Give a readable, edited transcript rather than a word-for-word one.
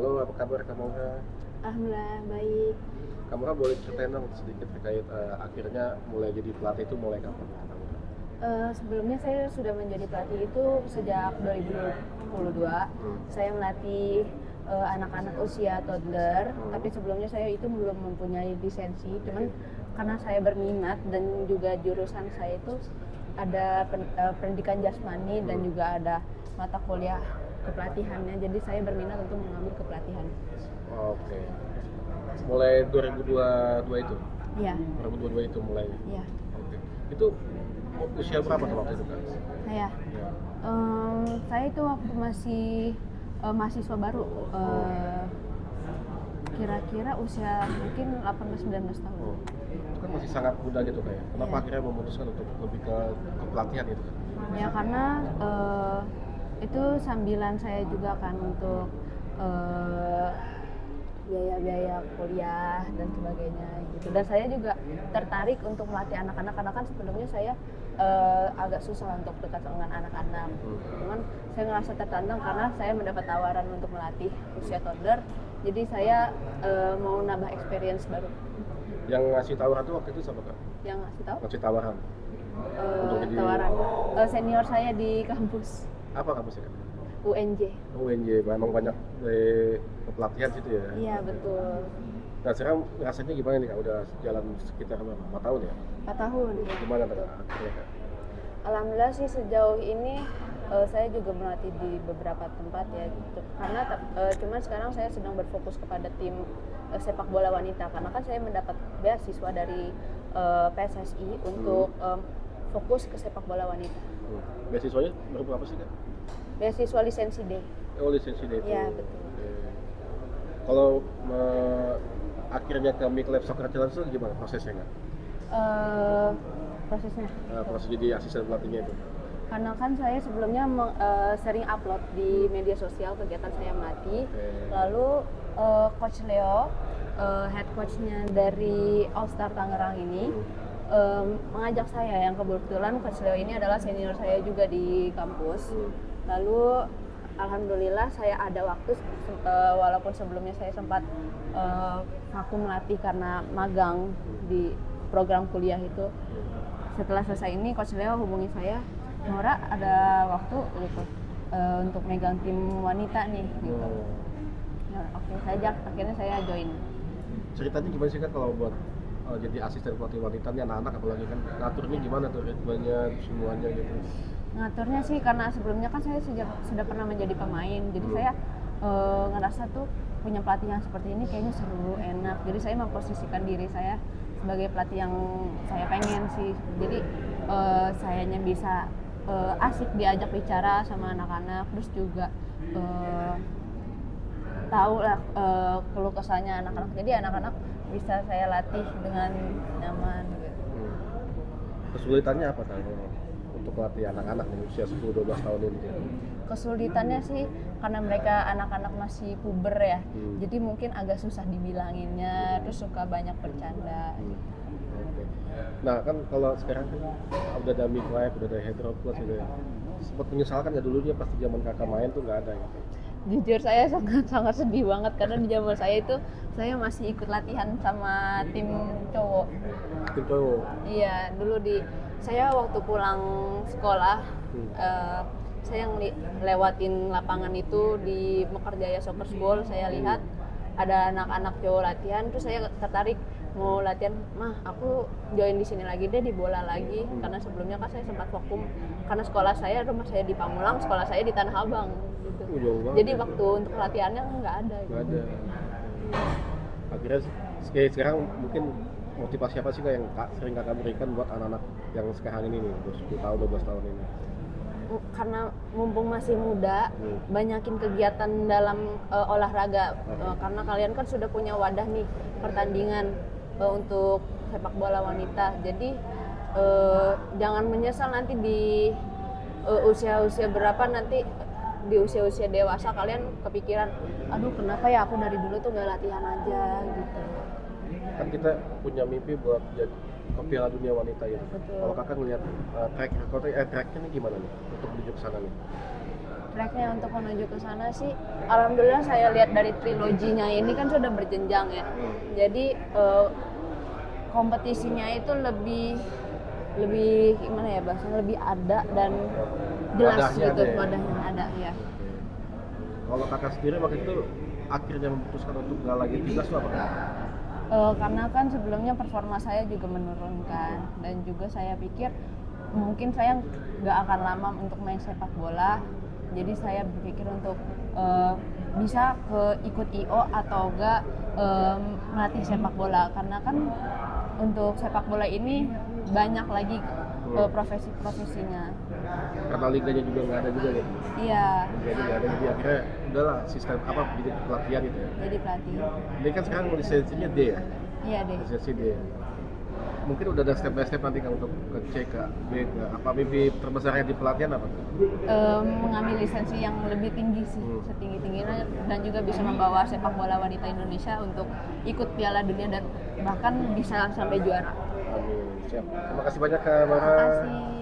Halo, apa kabar Kamoha? Alhamdulillah baik. Kamoha boleh ceritain dong sedikit terkait akhirnya mulai jadi pelatih itu mulai kapan? Kamoha? Sebelumnya saya sudah menjadi pelatih itu sejak 2022. Saya melatih anak-anak usia toddler, tapi sebelumnya saya itu belum mempunyai lisensi. Cuman karena saya berminat dan juga jurusan saya itu ada pendidikan jasmani dan juga ada mata kuliah kepelatihannya. Jadi saya berminat untuk mengambil kepelatihan. Oke. Mulai 2022 itu? Iya. 2022 itu mulai? Iya. Oke. Itu usia berapa tuh waktu itu Kak? Saya. Ya. Saya itu waktu masih mahasiswa baru, kira-kira usia mungkin 18-19 tahun. Itu kan masih sangat muda gitu kayak. Kenapa Iya. akhirnya memutuskan untuk lebih ke pelatihan itu kan? Ya karena itu sambilan saya juga kan untuk biaya-biaya kuliah dan sebagainya gitu. Dan saya juga tertarik untuk melatih anak-anak karena kan sebelumnya saya agak susah untuk dekat dengan anak-anak. Cuman saya ngerasa tertantang karena saya mendapat tawaran untuk melatih usia toddler. Jadi saya mau nambah experience baru. Yang ngasih tawaran tuh waktu itu siapa Kak? Yang ngasih tahu? Ngasih tawaran? Untuk jadi- Tawaran senior saya di kampus Apa kamu sih Kak? UNJ. UNJ, memang banyak pelatihan situ ya? Iya betul. Nah sekarang rasanya gimana nih Kak? Udah jalan sekitar 4 tahun ya? 4 tahun. Gimana Kak akhirnya Kak? Alhamdulillah sih sejauh ini saya juga melatih di beberapa tempat ya gitu. Karena cuman sekarang saya sedang berfokus kepada tim sepak bola wanita karena kan saya mendapat beasiswa dari PSSI untuk fokus ke sepak bola wanita. Beasiswanya berapa sih Kak? Beasiswa lisensi D. Oh lisensi D itu? Iya betul. Oke. Kalau akhirnya ke Miklab Soccer Challenge itu gimana prosesnya Kak? Prosesnya. Proses jadi asisten pelatihnya itu? Karena kan saya sebelumnya sering upload di media sosial kegiatan saya melatih. Lalu Coach Leo, head coachnya dari All Star Tangerang ini mengajak saya, yang kebetulan Coach Leo ini adalah senior saya juga di kampus. Lalu alhamdulillah saya ada waktu, walaupun sebelumnya saya sempat vakum melatih karena magang di program kuliah itu. Setelah selesai ini Coach Leo hubungi saya, Nora ada waktu gitu untuk megang tim wanita nih gitu. Nah, oke saja, akhirnya saya join. Ceritanya gimana sih Kak kalau buat jadi asisten pelatih wanita nih anak-anak apalagi kan ngaturnya gimana tuh ritmenya semuanya gitu? Ngaturnya sih karena sebelumnya kan saya sudah pernah menjadi pemain, jadi saya ngerasa tuh punya pelatih yang seperti ini kayaknya seru, enak. Jadi saya memposisikan diri saya sebagai pelatih yang saya pengen sih. Jadi sayanya bisa asik diajak bicara sama anak-anak, terus juga tahu lah keluh kesahnya anak-anak. Jadi anak-anak bisa saya latih dengan nyaman gitu. Kesulitannya apa Kak untuk pelatih anak-anak nih usia 10-12 tahun ini? Kesulitannya sih karena mereka anak-anak masih puber ya, jadi mungkin agak susah dibilanginnya, terus suka banyak bercanda. Oke. Nah kan kalau sekarang kan udah ada Miklab, udah ada Hydro Plus gitu ya. Sempat menyesalkan ya dulu dia pas zaman kakak main tuh nggak ada gitu. Jujur saya sangat sedih banget karena di zaman saya itu saya masih ikut latihan sama tim cowok. Tim cowok? Iya, dulu saya waktu pulang sekolah saya lewatin lapangan itu di Mekarjaya Soccer School, saya lihat ada anak-anak cowok latihan, terus saya tertarik mau latihan, mah aku join di sini lagi deh, di bola lagi, karena sebelumnya kan saya sempat vakum karena rumah saya di Pamulang, sekolah saya di Tanah Abang gitu. Jadi waktu untuk latihannya nggak ada. Nggak ada. Akhirnya sekarang mungkin motivasi apa sih Kak yang sering Kakak berikan buat anak-anak yang sekarang ini nih, 10 tahun, 12 tahun ini? Karena mumpung masih muda, banyakin kegiatan dalam olahraga. Karena kalian kan sudah punya wadah nih pertandingan untuk sepak bola wanita. Jadi jangan menyesal nanti di usia-usia berapa, nanti di usia-usia dewasa kalian kepikiran, aduh kenapa ya aku dari dulu tuh gak latihan aja gitu. Kan kita punya mimpi buat jadi ke Piala Dunia Wanita ya. Betul. Kalau Kakak ngelihat tracknya ini gimana nih untuk menuju ke sana nih? tracknya untuk menuju ke sana sih, alhamdulillah saya lihat dari triloginya ini kan sudah berjenjang ya. Jadi kompetisinya itu lebih gimana ya bahasanya, lebih ada dan jelas Wadahnya gitu, ada ya? wadahnya ada ya. Kalau kakak sendiri waktu itu akhirnya memutuskan untuk nggak lagi timnas itu apa? Karena kan sebelumnya performa saya juga menurun kan, dan juga saya pikir mungkin saya nggak akan lama untuk main sepak bola, jadi saya berpikir untuk bisa ikut IO atau enggak melatih sepak bola, karena kan untuk sepak bola ini banyak lagi profesi-profesinya. Karena liganya juga nggak ada juga ya. Iya, Jadi nggak ada, jadi akhirnya udahlah sistem apa jadi pelatihan gitu ya. jadi pelatih. Ini kan sekarang lisensinya D ya, Iya deh. lisensi D. Mungkin udah ada step by step nanti kan untuk ke C ke B ke apa, mimpi terbesarnya di pelatihan apa? Mengambil lisensi yang lebih tinggi sih, setinggi-tingginya, dan juga bisa membawa sepak bola wanita Indonesia untuk ikut Piala Dunia dan bahkan bisa sampai juara. Amin. Siap. Terima kasih banyak Kak Mara. Terima kasih.